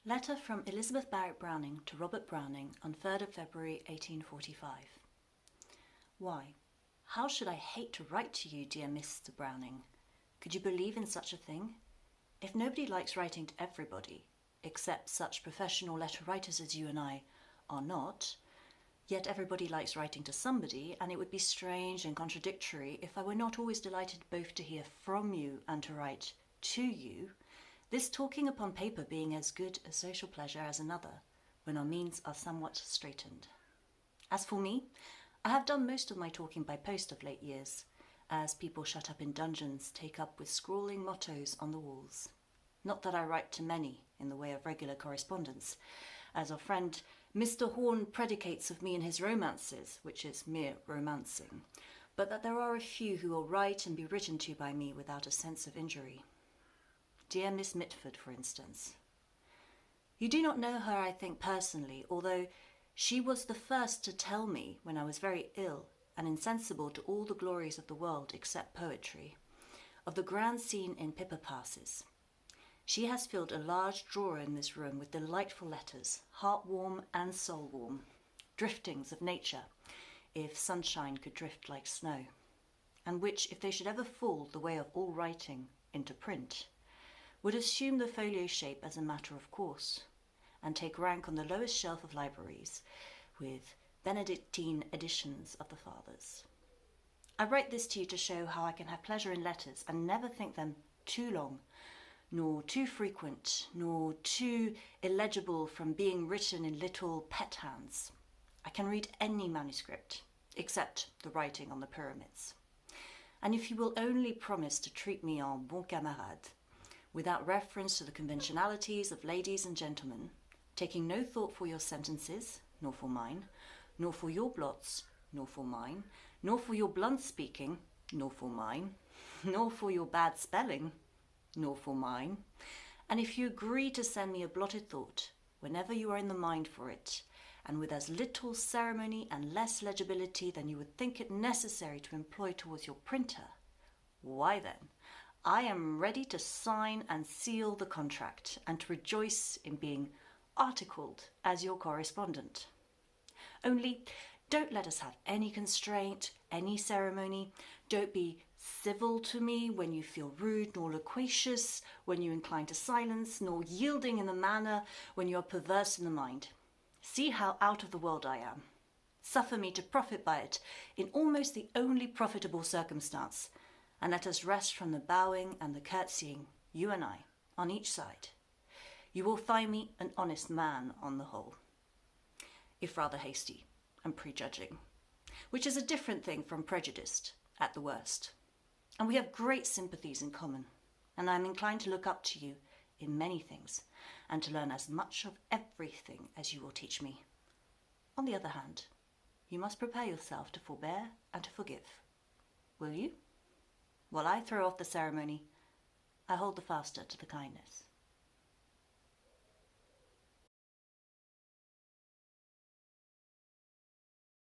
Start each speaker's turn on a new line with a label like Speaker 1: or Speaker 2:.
Speaker 1: Letter from Elizabeth Barrett Browning to Robert Browning on 3rd of February 1845. Why, how should I hate to write to you, dear Mr. Browning? Could you believe in such a thing? If nobody likes writing to everybody, except such professional letter writers as you and I are not, yet everybody likes writing to somebody, and it would be strange and contradictory if I were not always delighted both to hear from you and to write to you, this talking upon paper being as good a social pleasure as another, when our means are somewhat straitened. As for me, I have done most of my talking by post of late years, as people shut up in dungeons take up with scrawling mottos on the walls. Not that I write to many in the way of regular correspondence, as our friend Mr. Horne predicates of me in his romances, which is mere romancing, but that there are a few who will write and be written to by me without a sense of injury. Dear Miss Mitford, for instance. You do not know her, I think, personally, although she was the first to tell me, when I was very ill and insensible to all the glories of the world except poetry, of the grand scene in Pippa Passes. She has filled a large drawer in this room with delightful letters, heart-warm and soul-warm, driftings of nature, if sunshine could drift like snow, and which, if they should ever fall the way of all writing into print, would assume the folio shape as a matter of course, and take rank on the lowest shelf of libraries, with Benedictine editions of the Fathers. I write this to you to show how I can have pleasure in letters and never think them too long, nor too frequent, nor too illegible from being written in little pet hands. I can read any manuscript, except the writing on the pyramids. And if you will only promise to treat me en bon camarade, without reference to the conventionalities of ladies and gentlemen, taking no thought for your sentences, nor for mine, nor for your blots, nor for mine, nor for your blunt speaking, nor for mine, nor for your bad spelling, nor for mine, and if you agree to send me a blotted thought, whenever you are in the mind for it, and with as little ceremony and less legibility than you would think it necessary to employ towards your printer, why then, I am ready to sign and seal the contract, and to rejoice in being articled as your correspondent. Only don't let us have any constraint, any ceremony. Don't be civil to me when you feel rude, nor loquacious when you incline to silence, nor yielding in the manner when you are perverse in the mind. See how out of the world I am. Suffer me to profit by it in almost the only profitable circumstance, and let us rest from the bowing and the curtsying, you and I, on each side. You will find me an honest man on the whole, if rather hasty and prejudging, which is a different thing from prejudiced at the worst. And we have great sympathies in common, and I am inclined to look up to you in many things, and to learn as much of everything as you will teach me. On the other hand, you must prepare yourself to forbear and to forgive. Will you? While I throw off the ceremony, I hold the faster to the kindness.